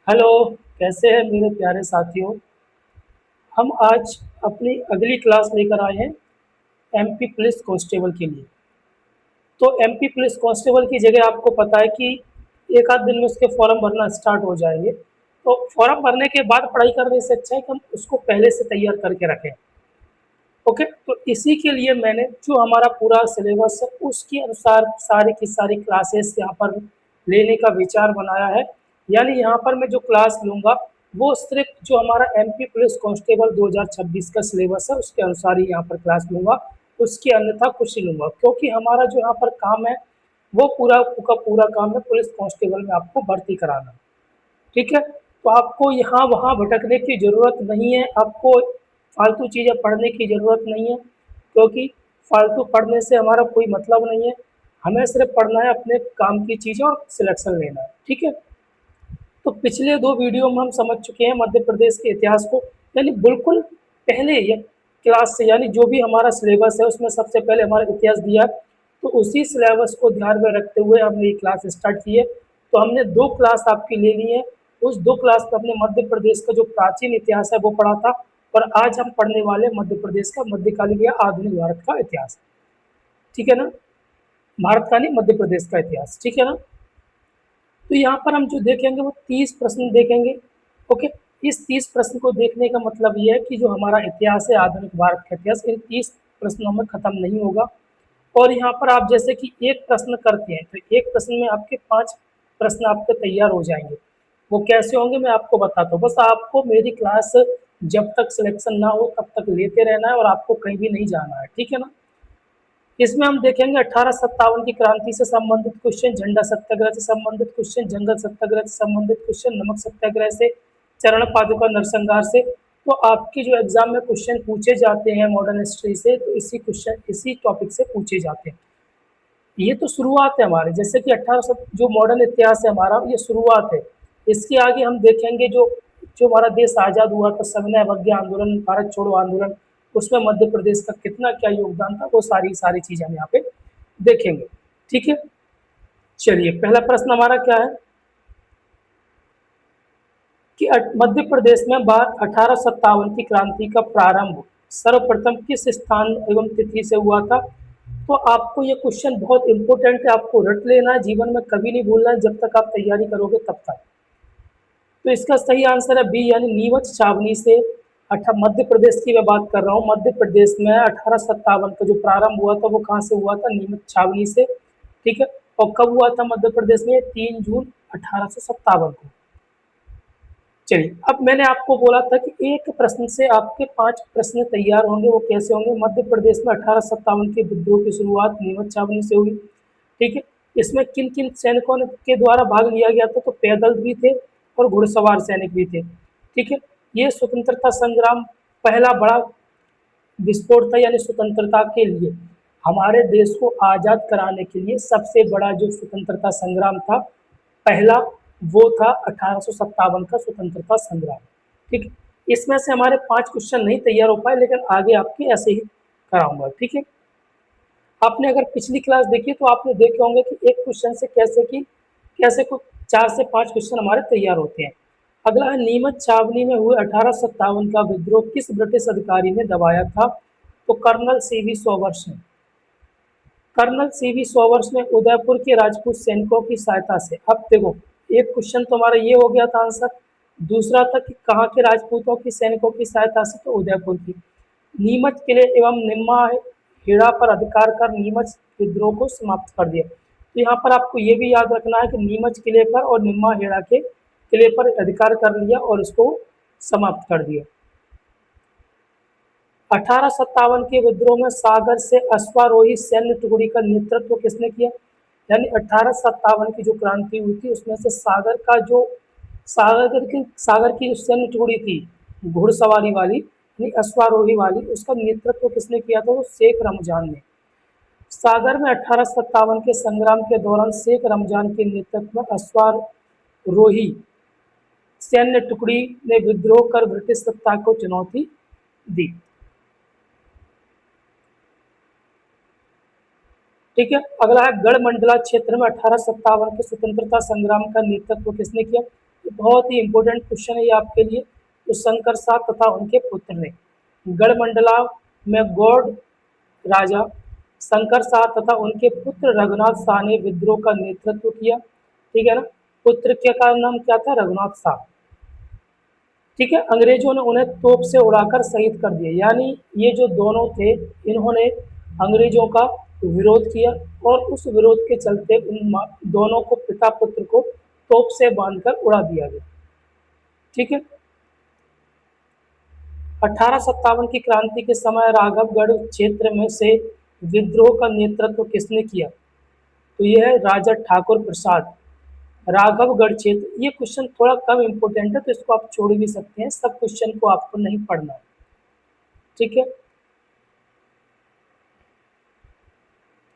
Hello. कैसे हैं मेरे प्यारे साथियों। हम आज अपनी अगली क्लास लेकर आए हैं एमपी पुलिस कांस्टेबल के लिए। तो एमपी पुलिस कांस्टेबल की जगह आपको पता है कि एक आध दिन में उसके फॉर्म भरना स्टार्ट हो जाएंगे। तो फॉर्म भरने के बाद पढ़ाई करने से अच्छा है कि हम उसको पहले से तैयार करके रखें। ओके, तो इसी के लिए मैंने जो हमारा पूरा सिलेबस है उसके अनुसार सारी की सारी क्लासेस यहाँ पर लेने का विचार बनाया है। यानी यहाँ पर मैं जो क्लास लूँगा वो सिर्फ जो हमारा एमपी पुलिस कांस्टेबल 2026 का सिलेबस है उसके अनुसार ही यहाँ पर क्लास लूँगा। उसके अन्यथा कुछ नहीं लूँगा, क्योंकि हमारा जो यहाँ पर काम है वो पूरा का पूरा काम है पुलिस कांस्टेबल में आपको भर्ती कराना। ठीक है, तो आपको यहाँ वहाँ भटकने की ज़रूरत नहीं है, आपको फालतू चीज़ें पढ़ने की ज़रूरत नहीं है, क्योंकि फालतू पढ़ने से हमारा कोई मतलब नहीं है। हमें सिर्फ पढ़ना है अपने काम की चीज़ें और सिलेक्शन लेना है। ठीक है, तो पिछले दो वीडियो में हम समझ चुके हैं मध्य प्रदेश के इतिहास को, यानी बिल्कुल पहले ये क्लास से, यानी जो भी हमारा सिलेबस है उसमें सबसे पहले हमारा इतिहास दिया। तो उसी सिलेबस को ध्यान में रखते हुए हमने ये क्लास स्टार्ट की है। तो हमने दो क्लास आपकी ले ली है। उस दो क्लास में हमने मध्य प्रदेश का जो प्राचीन इतिहास है वो पढ़ा था, और आज हम पढ़ने वाले मध्य प्रदेश का मध्यकालीन या आधुनिक भारत का इतिहास। ठीक है ना, भारत का नहीं, मध्य प्रदेश का इतिहास। ठीक है ना। तो यहाँ पर हम जो देखेंगे वो 30 प्रश्न देखेंगे। ओके, इस 30 प्रश्न को देखने का मतलब ये है कि जो हमारा इतिहास है आधुनिक भारत का इतिहास इन 30 प्रश्नों में खत्म नहीं होगा। और यहाँ पर आप जैसे कि एक प्रश्न करते हैं तो एक प्रश्न में आपके 5 प्रश्न आपके तैयार हो जाएंगे। वो कैसे होंगे मैं आपको बताता हूँ, बस आपको मेरी क्लास जब तक सिलेक्शन ना हो तब तक लेते रहना है और आपको कहीं भी नहीं जाना है। ठीक है ना। इसमें हम देखेंगे 1857 की क्रांति से संबंधित क्वेश्चन, झंडा सत्याग्रह से संबंधित क्वेश्चन, जंगल सत्याग्रह से संबंधित क्वेश्चन, नमक सत्याग्रह से, चरण पादुका नरसंहार से। तो आपके जो एग्जाम में क्वेश्चन पूछे जाते हैं मॉडर्न हिस्ट्री से, तो इसी क्वेश्चन इसी टॉपिक से पूछे जाते हैं। ये तो शुरुआत है हमारी, जैसे कि 1800 जो मॉडर्न इतिहास है हमारा ये शुरुआत है। इसके आगे हम देखेंगे जो जो हमारा देश आज़ाद हुआ था, सविनय अवज्ञा आंदोलन, भारत छोड़ो आंदोलन, उसमें मध्य प्रदेश का कितना क्या योगदान था, वो सारी सारी चीज़ें हम यहाँ पे देखेंगे। ठीक है, चलिए पहला प्रश्न हमारा क्या है कि मध्य प्रदेश में बार 1857 की क्रांति का प्रारंभ सर्वप्रथम किस स्थान एवं तिथि से हुआ था। तो आपको ये क्वेश्चन बहुत इंपॉर्टेंट है, आपको रट लेना है, जीवन में कभी नहीं भूलना है जब तक आप तैयारी करोगे तब तक। तो इसका सही आंसर है बी, यानी नीमच छावनी से। मध्य प्रदेश की मैं बात कर रहा हूँ, मध्य प्रदेश में 1857 का जो प्रारंभ हुआ था वो कहाँ से हुआ था, नीमच छावनी से। ठीक है, और कब हुआ था मध्य प्रदेश में, 3 जून 1857 को। चलिए, अब मैंने आपको बोला था कि एक प्रश्न से आपके 5 प्रश्न तैयार होंगे, वो कैसे होंगे। मध्य प्रदेश में 1857 के विद्रोह की शुरुआत नीमच छावनी से हुई। ठीक है, इसमें किन किन सैनिकों के द्वारा भाग लिया गया था, तो पैदल भी थे और घुड़सवार सैनिक भी थे। ठीक है, ये स्वतंत्रता संग्राम पहला बड़ा विस्फोट था, यानी स्वतंत्रता के लिए हमारे देश को आज़ाद कराने के लिए सबसे बड़ा जो स्वतंत्रता संग्राम था पहला, वो था 1857 का स्वतंत्रता संग्राम। ठीक है, इसमें से हमारे 5 क्वेश्चन नहीं तैयार हो पाए, लेकिन आगे आपके ऐसे ही कराऊंगा। ठीक है, आपने अगर पिछली क्लास देखी तो आपने देखे होंगे कि एक क्वेश्चन से कैसे कुछ 4 से 5 क्वेश्चन हमारे तैयार होते हैं। अगला है, नीमच छावनी में हुए 1857 का विद्रोह किस ब्रिटिश अधिकारी ने दबाया था। तो कर्नल सीवी सोवर्स ने। कर्नल सीवी सोवर्स ने उदयपुर के राजपूत सैनिकों की सहायता से। अब देखो, एक क्वेश्चन तो हमारा ये हो गया था आंसर। दूसरा था कि कहाँ के राजपूतों की सैनिकों की सहायता से, तो उदयपुर की। नीमच किले एवं निम्मा हेड़ा पर अधिकार कर नीमच विद्रोह को समाप्त कर दिया। तो यहाँ पर आपको ये भी याद रखना है कि नीमच किले पर और निम्मा हेड़ा के किले पर अधिकार कर लिया और इसको समाप्त कर दिया। 1857 के विद्रोह में सागर से अश्वारोही सैन्य टुकड़ी का नेतृत्व किसने किया। यानी 1857 की जो क्रांति हुई थी उसमें से सागर की जो सैन्य टुकड़ी थी घुड़सवारी वाली, यानी अश्वारोही वाली, उसका नेतृत्व किसने किया था, वो शेख रमजान ने। सागर में 1857 के संग्राम के दौरान शेख रमजान के नेतृत्व में अश्वारोही सैन्य टुकड़ी ने विद्रोह कर ब्रिटिश सत्ता को चुनौती दी। ठीक है, अगला है, गढ़मंडला क्षेत्र में 1857 के स्वतंत्रता संग्राम का नेतृत्व किसने किया। बहुत ही इंपॉर्टेंट क्वेश्चन है ये आपके लिए। तो शंकर शाह तथा उनके पुत्र ने गढ़मंडला में गौड़ राजा शंकर शाह तथा उनके पुत्र रघुनाथ शाह ने विद्रोह का नेतृत्व किया। ठीक है ना। पुत्र के का नाम क्या था? रघुनाथ शाह। ठीक है। अंग्रेजों ने उन्हें तोप से उड़ाकर शहीद कर दिया। यानी ये जो दोनों थे, इन्होंने अंग्रेजों का विरोध किया और उस विरोध के चलते दोनों को, पिता पुत्र को तोप से बांधकर उड़ा दिया गया। ठीक है। 1857 की क्रांति के समय राघवगढ़ क्षेत्र में से विद्रोह का नेतृत्व किसने किया? तो यह है राजा ठाकुर प्रसाद। राघवगढ़ क्षेत्र, ये क्वेश्चन थोड़ा कम इंपॉर्टेंट है तो इसको आप छोड़ भी सकते हैं, सब क्वेश्चन को आपको नहीं पढ़ना है। ठीक है।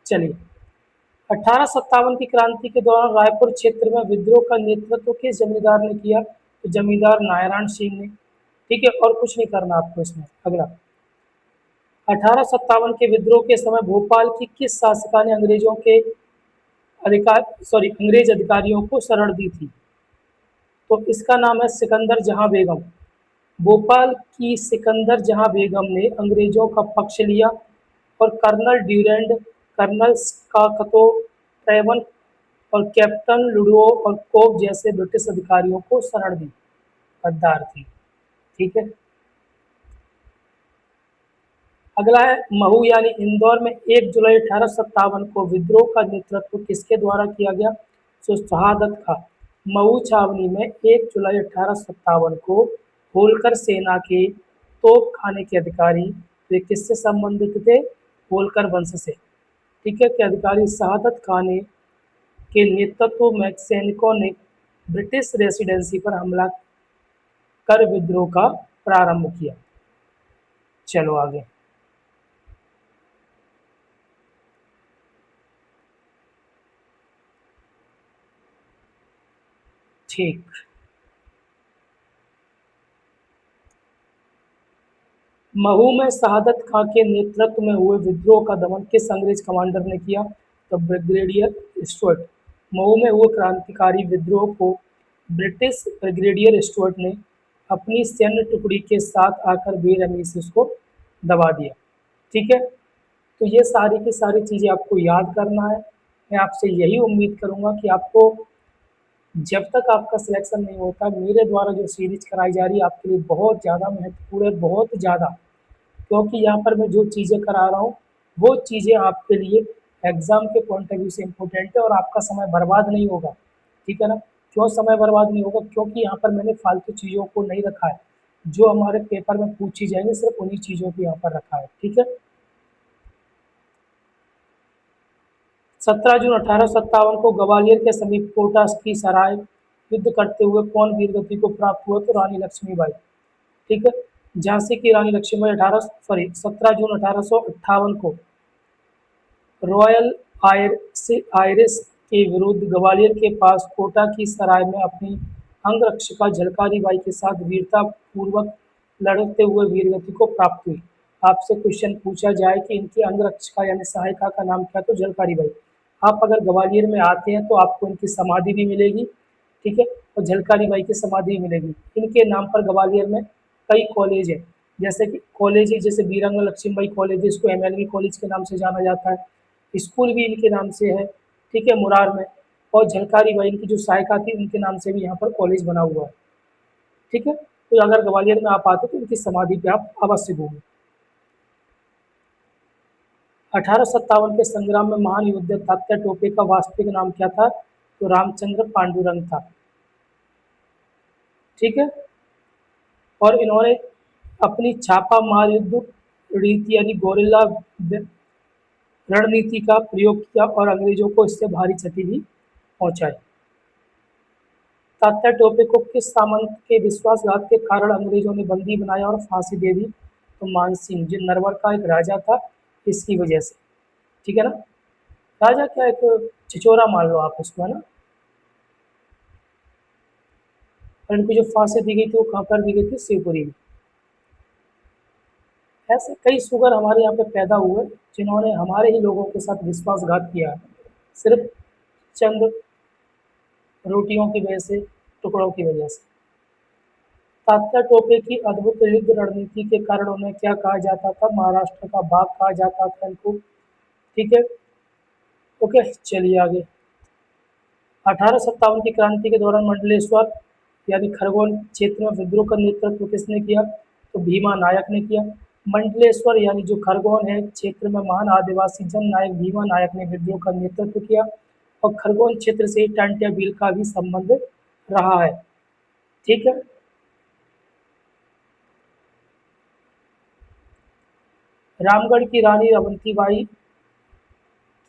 चलिए, 1857 की क्रांति के दौरान रायपुर क्षेत्र में विद्रोह का नेतृत्व किस जमींदार ने किया? तो जमींदार नारायण सिंह ने। ठीक है। और कुछ नहीं करना आपको इसमें। अगला, 1857 के विद्रोह के समय भोपाल की किस शासिका ने अंग्रेज अधिकारियों को शरण दी थी? तो इसका नाम है सिकंदर जहां बेगम। भोपाल की सिकंदर जहां बेगम ने अंग्रेजों का पक्ष लिया और कर्नल ड्यूरेंड, कर्नल स्कॉटो ट्रेवन और कैप्टन लुडो और कोक जैसे ब्रिटिश अधिकारियों को शरण दी। गद्दार थी। ठीक है। अगला है महू, यानी इंदौर में 1 जुलाई 1857 को विद्रोह का नेतृत्व किसके द्वारा किया गया? तो शहादत खां। महू छावनी में 1 जुलाई 1857 को होलकर सेना के तोप खाने के अधिकारी, वे किससे संबंधित थे? होलकर वंश से। ठीक है। के अधिकारी शहादत खां ने के नेतृत्व में सैनिकों ने ब्रिटिश रेसिडेंसी पर हमला कर विद्रोह का प्रारंभ किया। चलो आगे। ठीक। महू में शहादत खां के नेतृत्व में हुए विद्रोह का दमन किस अंग्रेज कमांडर ने किया? तो ब्रिगेडियर स्टुअर्ट। महू में हुए क्रांतिकारी विद्रोह को ब्रिटिश ब्रिगेडियर स्टुअर्ट ने अपनी सैन्य टुकड़ी के साथ आकर बेरहमी से उसको दबा दिया। ठीक है। तो ये सारी की सारी चीज़ें आपको याद करना है। मैं आपसे यही उम्मीद करूंगा कि आपको, जब तक आपका सिलेक्शन नहीं होता, मेरे द्वारा जो सीरीज कराई जा रही है आपके लिए बहुत ज़्यादा महत्वपूर्ण है, बहुत ज़्यादा। क्योंकि यहाँ पर मैं जो चीज़ें करा रहा हूँ वो चीज़ें आपके लिए एग्जाम के पॉइंट ऑफ व्यू से इम्पोर्टेंट है और आपका समय बर्बाद नहीं होगा। ठीक है ना। क्यों समय बर्बाद नहीं होगा? क्योंकि यहाँ पर मैंने फालतू चीज़ों को नहीं रखा है। जो हमारे पेपर में पूछी जाएंगे सिर्फ उन्हीं चीज़ों को यहाँ पर रखा है। ठीक है। 17 जून 1857 को ग्वालियर के समीप कोटा की सराय युद्ध करते हुए कौन वीरगति को प्राप्त हुआ? तो रानी लक्ष्मीबाई। ठीक है। झांसी की रानी लक्ष्मीबाई 17 जून 1858 को रॉयल आयरिश के विरुद्ध ग्वालियर के पास कोटा की सराय में अपनी अंगरक्षिका झलकारी बाई के साथ वीरता पूर्वक लड़ते हुए वीरगति को प्राप्त हुई। आपसे क्वेश्चन पूछा जाए कि इनकी अंगरक्षिका यानी सहायिका का नाम क्या? तो झलकारी बाई। आप अगर ग्वालियर में आते हैं तो आपको इनकी समाधि भी मिलेगी। ठीक है। और झलकारी बाई की समाधि भी मिलेगी। इनके नाम पर ग्वालियर में कई कॉलेज है, जैसे कि कॉलेज है, जैसे बीरंग लक्ष्मीबाई कॉलेज है, इसको एमएलवी कॉलेज के नाम से जाना जाता है। स्कूल भी इनके नाम से है। ठीक है, मुरार में। और झलकारी बाई इनकी जो सहायिका थी उनके नाम से भी यहाँ पर कॉलेज बना हुआ है। ठीक है। तो अगर ग्वालियर में आप आते तो इनकी समाधि पे आप अवश्य घूमें। 1857 के संग्राम में महान योद्धा तात्या टोपे का वास्तविक नाम क्या था? तो रामचंद्र पांडुरंग था। ठीक है। और इन्होंने अपनी छापा मार युद्ध रीति यानी गोरिल्ला रणनीति का प्रयोग किया और अंग्रेजों को इससे भारी क्षति भी पहुंचाई। तात्या टोपे को किस सामंत के विश्वासघात के कारण अंग्रेजों ने बंदी बनाया और फांसी दे दी? तो मानसिंह, जो नरवर का एक राजा था, इसकी वजह से। ठीक है ना। राजा क्या, एक छिचोरा मान लो आप उसको, है ना। और इनको जो फांसी दी गई थी वो कहाँ पर दी गई थी? शिवपुरी में। ऐसे कई सुगर हमारे यहाँ पे पैदा हुए जिन्होंने हमारे ही लोगों के साथ विश्वासघात किया है, सिर्फ चंद रोटियों की वजह से, टुकड़ों की वजह से। तात्या टोपे की अद्भुत युद्ध रणनीति के कारण उन्हें क्या कहा जाता था? महाराष्ट्र का बाघ कहा जाता था इनको। ठीक है, ओके, चलिए आगे। 1857 की क्रांति के दौरान मंडलेश्वर यानी खरगोन क्षेत्र में विद्रोह का नेतृत्व किसने किया? तो भीमा नायक ने किया। मंडलेश्वर यानी जो खरगोन है क्षेत्र में महान आदिवासी जन नायक भीमा नायक ने विद्रोह का नेतृत्व किया, और खरगोन क्षेत्र से टांटिया भील का भी संबंध रहा है। ठीक है, रामगढ़ की रानी अवंतीबाई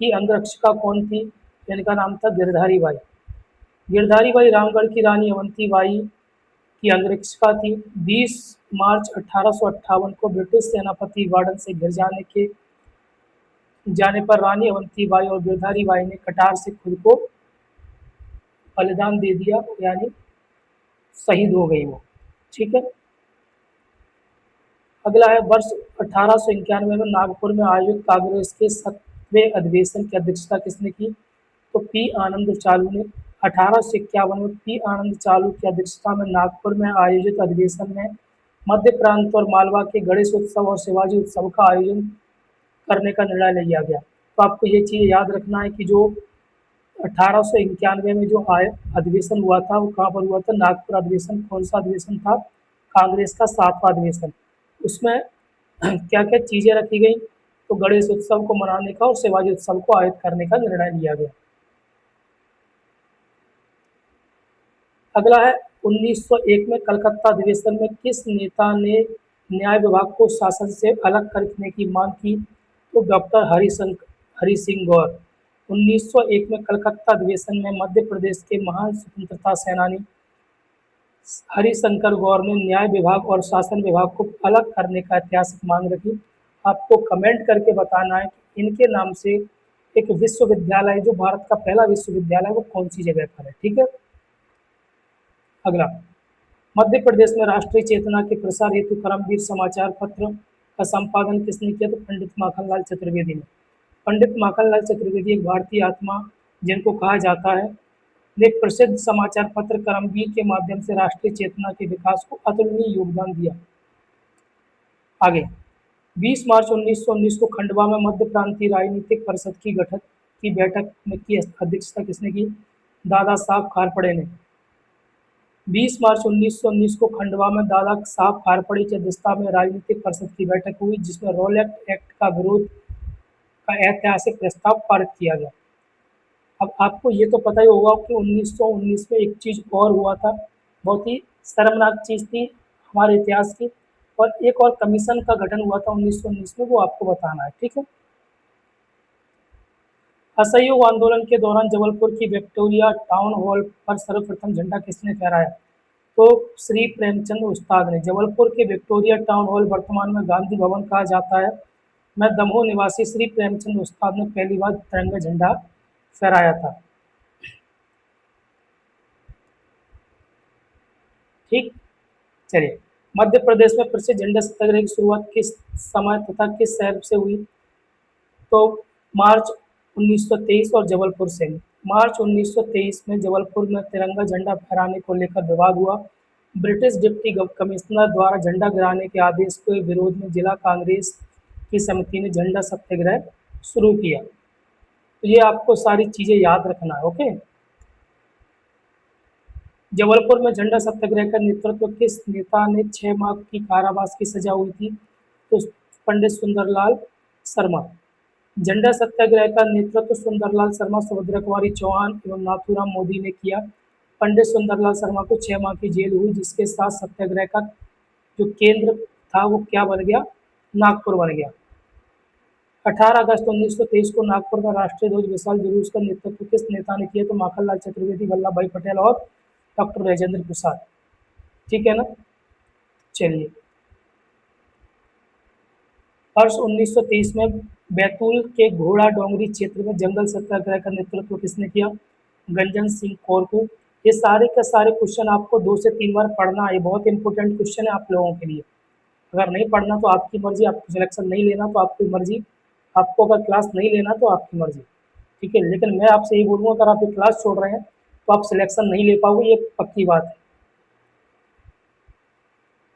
की अंगरक्षिका कौन थी? इनका नाम था गिरधारी बाई। गिरधारी बाई रामगढ़ की रानी अवंतीबाई की अंगरक्षिका थी। 20 मार्च 1858 को ब्रिटिश सेनापति वार्डन से घिर जाने पर रानी अवंतीबाई और गिरधारी बाई ने कटार से खुद को बलिदान दे दिया, यानी शहीद हो गई वो। ठीक है, अगला है वर्ष 1891 में नागपुर में आयोजित कांग्रेस के 7वें अधिवेशन की अध्यक्षता किसने की? तो पी आनंद चालू ने। 1851 में पी आनंद चालू की अध्यक्षता में नागपुर में आयोजित अधिवेशन में मध्य प्रांत और मालवा के गणेश उत्सव और शिवाजी उत्सव का आयोजन करने का निर्णय लिया गया। तो आपको ये चीज़ याद रखना है कि जो 1891 में जो अधिवेशन हुआ था वो कहाँ पर हुआ था? नागपुर अधिवेशन। कौन सा अधिवेशन था? कांग्रेस का 7वां अधिवेशन। उसमें क्या क्या चीज़ें रखी गई? तो गणेश उत्सव को मनाने का और शिवाजी उत्सव को आयोजित करने का निर्णय लिया गया। अगला है 1901 में कलकत्ता अधिवेशन में किस नेता ने न्याय विभाग को शासन से अलग करने की मांग की? तो डॉक्टर हरि सिंह गौर। 1901 में कलकत्ता अधिवेशन में मध्य प्रदेश के महान स्वतंत्रता सेनानी हरिशंकर गौर ने न्याय विभाग और शासन विभाग को अलग करने का ऐतिहासिक मांग रखी। आपको कमेंट करके बताना है कि इनके नाम से एक विश्वविद्यालय, जो भारत का पहला विश्वविद्यालय, वो कौन सी जगह पर है। ठीक है, अगला, मध्य प्रदेश में राष्ट्रीय चेतना के प्रसार हेतु कर्मवीर समाचार पत्र का संपादन किसने किया? तो पंडित माखनलाल चतुर्वेदी ने। पंडित माखनलाल चतुर्वेदी एक भारतीय आत्मा जिनको कहा जाता है, ने प्रसिद्ध समाचार पत्र कर्मवीर के माध्यम से राष्ट्रीय चेतना के विकास को अतुलनीय योगदान दिया। आगे, 20 मार्च 1919 को खंडवा में मध्य प्रांतीय राजनीतिक परिषद की बैठक में की अध्यक्षता किसने की? दादा साहब खारपड़े ने। 20 मार्च 1919 को खंडवा में दादा साहब खारपड़े की अध्यक्षता में राजनीतिक परिषद की बैठक हुई, जिसमें रॉलेट एक्ट का विरोध का ऐतिहासिक प्रस्ताव पारित किया गया। अब आपको ये तो पता ही होगा कि 1919 में एक चीज़ और हुआ था, बहुत ही शर्मनाक चीज़ थी हमारे इतिहास की, और एक और कमीशन का गठन हुआ था 1919 में, वो आपको बताना है। ठीक है, असहयोग आंदोलन के दौरान जबलपुर की विक्टोरिया टाउन हॉल पर सर्वप्रथम झंडा किसने फहराया? तो श्री प्रेमचंद उस्ताद ने। जबलपुर के विक्टोरिया टाउन हॉल वर्तमान में गांधी भवन कहा जाता है, में दमोह निवासी श्री प्रेमचंद उस्ताद ने पहली बार तिरंगा झंडा फहराया था। ठीक, चलिए, मध्य प्रदेश में प्रसिद्ध झंडा सत्याग्रह की शुरुआत किस समय तथा किस शहर से हुई? तो मार्च 1923 और जबलपुर से। मार्च 1923 में जबलपुर में तिरंगा झंडा फहराने को लेकर विवाद हुआ। ब्रिटिश डिप्टी कमिश्नर द्वारा झंडा गिराने के आदेश के विरोध में जिला कांग्रेस की समिति ने झंडा सत्याग्रह शुरू किया। तो ये आपको सारी चीज़ें याद रखना है। ओके, जबलपुर में झंडा सत्याग्रह का नेतृत्व किस नेता ने? 6 माह की कारावास की सजा हुई थी, तो पंडित सुंदरलाल शर्मा। झंडा सत्याग्रह का नेतृत्व सुंदरलाल शर्मा, सुभद्रा कुमारी चौहान एवं नाथूराम मोदी ने किया। पंडित सुंदरलाल शर्मा को 6 माह की जेल हुई, जिसके साथ सत्याग्रह का जो केंद्र था वो क्या बन गया? नागपुर बन गया। 18 अगस्त 1923 को नागपुर में राष्ट्रीय ध्वज विशाल जुलूस का नेतृत्व किस नेता ने किया? तो माखनलाल चतुर्वेदी, वल्लभ भाई पटेल और डॉक्टर राजेंद्र प्रसाद। ठीक है ना, चलिए, वर्ष 1923 में बैतूल के घोड़ा डोंगरी क्षेत्र में जंगल सत्याग्रह का नेतृत्व किसने किया? गंजन सिंह कोरकू। ये सारे के सारे क्वेश्चन आपको 2 से 3 बार पढ़ना है, बहुत इंपॉर्टेंट क्वेश्चन है आप लोगों के लिए। अगर नहीं पढ़ना तो आपकी मर्जी, आपको सिलेक्शन नहीं लेना तो आपकी मर्जी, आपको अगर क्लास नहीं लेना तो आपकी मर्जी। ठीक है, लेकिन मैं आपसे यही बोलूँगा, अगर आप ये क्लास छोड़ रहे हैं तो आप सिलेक्शन नहीं ले पाओगे, ये पक्की बात है।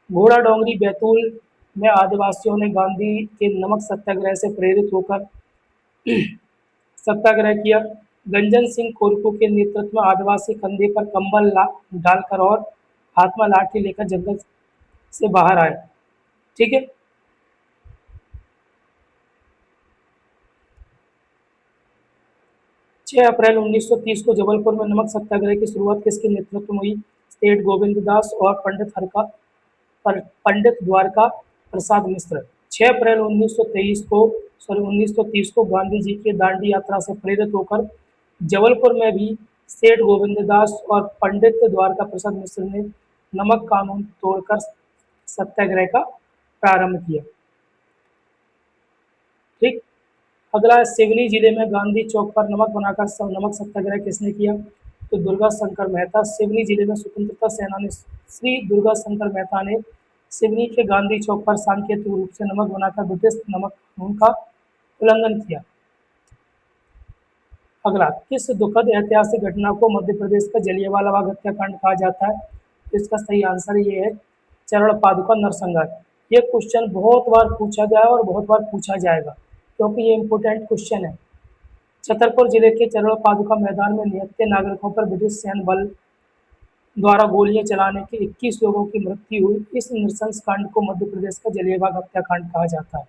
घोड़ा डोंगरी बैतूल में आदिवासियों ने गांधी के नमक सत्याग्रह से प्रेरित होकर सत्याग्रह किया। गंजन सिंह कोरकू के नेतृत्व में आदिवासी कंधे पर कंबल डालकर और हाथ में लाठी लेकर जंगल से बाहर आए। ठीक है। 6 अप्रैल 1930 को जबलपुर में नमक सत्याग्रह की शुरुआत किसके नेतृत्व में हुई? सेठ गोविंद दास और पंडित द्वारका प्रसाद मिश्र। 6 अप्रैल 1930 को गांधी जी की दांडी यात्रा से प्रेरित होकर जबलपुर में भी सेठ गोविंद दास और पंडित द्वारका प्रसाद मिश्र ने नमक कानून तोड़कर सत्याग्रह का प्रारंभ किया। ठीक। अगला है, सिवनी जिले में गांधी चौक पर नमक बनाकर नमक सत्याग्रह किसने किया? तो दुर्गा शंकर मेहता। सिवनी जिले में स्वतंत्रता सेनानी श्री दुर्गा शंकर मेहता ने सिवनी के गांधी चौक पर सांकेतिक रूप से नमक बनाकर ब्रिटिश नमक कानून का उल्लंघन किया। अगला, किस दुखद ऐतिहासिक घटना को मध्य प्रदेश का जलियांवाला बाग हत्याकांड कहा जाता है? तो इसका सही आंसर ये है, चरण पादुका नरसंहार। ये क्वेश्चन बहुत बार पूछा गया है और बहुत बार पूछा जाएगा, क्योंकि ये इंपॉर्टेंट क्वेश्चन है। छतरपुर जिले के चरण पादुका मैदान में निहत्थे नागरिकों पर ब्रिटिश सैन्य बल द्वारा गोलियां चलाने के 21 लोगों की मृत्यु हुई। इस नृशंस कांड को मध्य प्रदेश का जलियांवाला हत्याकांड कहा जाता है।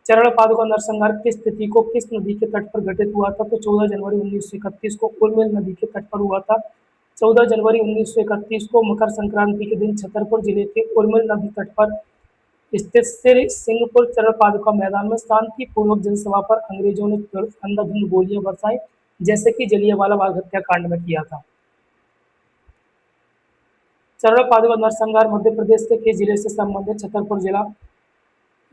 चरण पादुका नरसंहार किस तिथि को किस नदी के तट पर घटित हुआ था? तो 14 जनवरी 1931 को उर्मिल नदी के तट पर हुआ था। 14 जनवरी 1931 को मकर संक्रांति के दिन छतरपुर जिले के उर्मिल नदी तट पर स्थित श्री सिंहपुर चरण पादुका मैदान में शांतिपूर्वक जनसभा पर अंग्रेजों ने अंधाधुंध गोलियां बरसाई, जैसे कि जलियांवाला बाग हत्याकांड में किया था। चरण पादुका नरसंहार मध्य प्रदेश के किस जिले से संबंधित? छतरपुर जिला।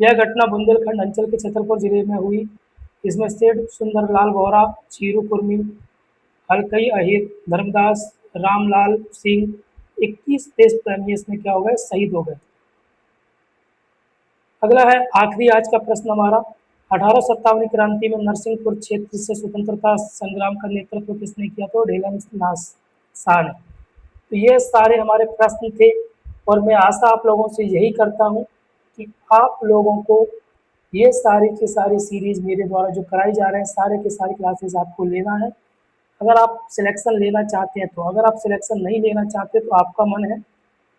यह घटना बुंदेलखंड अंचल के छतरपुर जिले में हुई। इसमें सेठ सुंदरलाल बोहरा, चीरू कुर्मी, हरकई अहिर, धर्मदास, रामलाल सिंह, 21 देश प्रेमी इसमें क्या हो गए? शहीद हो गए। अगला है आखिरी आज का प्रश्न हमारा, 1857 क्रांति में नरसिंहपुर क्षेत्र से स्वतंत्रता संग्राम का नेतृत्व किसने किया? तो ढेलन शाह ने। तो ये सारे हमारे प्रश्न थे, और मैं आशा आप लोगों से यही करता हूँ कि आप लोगों को ये सारी की सारी सीरीज मेरे द्वारा जो कराई जा रहे हैं, सारे के सारे क्लासेस आपको लेना है। अगर आप सिलेक्शन लेना चाहते हैं तो, अगर आप सिलेक्शन नहीं लेना चाहते तो आपका मन है,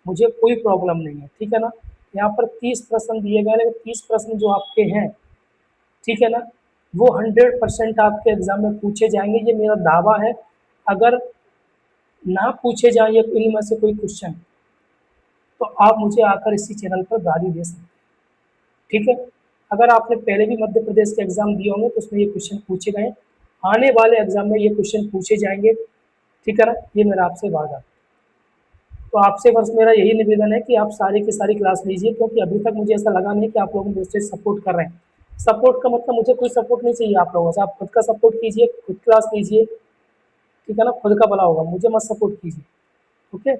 मुझे कोई प्रॉब्लम नहीं है। ठीक है ना। यहाँ पर 30 प्रश्न दिए गए, लेकिन 30 प्रश्न जो आपके हैं, ठीक है ना, वो 100% आपके एग्जाम में पूछे जाएंगे, ये मेरा दावा है। अगर ना पूछे जाए इनमें से कोई क्वेश्चन, तो आप मुझे आकर इसी चैनल पर गाली दे सकते हैं। ठीक है। अगर आपने पहले भी मध्य प्रदेश के एग्जाम दिए होंगे तो उसमें ये क्वेश्चन पूछे गए, आने वाले एग्जाम में ये क्वेश्चन पूछे जाएंगे। ठीक है ना, ये मेरा आपसे वादा। तो आपसे बस मेरा यही निवेदन है कि आप सारी की सारी क्लास लीजिए, क्योंकि अभी तक मुझे ऐसा लगा नहीं कि आप लोग मुझसे सपोर्ट कर रहे हैं। सपोर्ट का मतलब मुझे कोई सपोर्ट नहीं चाहिए आप लोगों से, आप खुद का सपोर्ट कीजिए, खुद क्लास लीजिए। ठीक है ना, खुद का भला होगा, मुझे मत सपोर्ट कीजिए। ओके।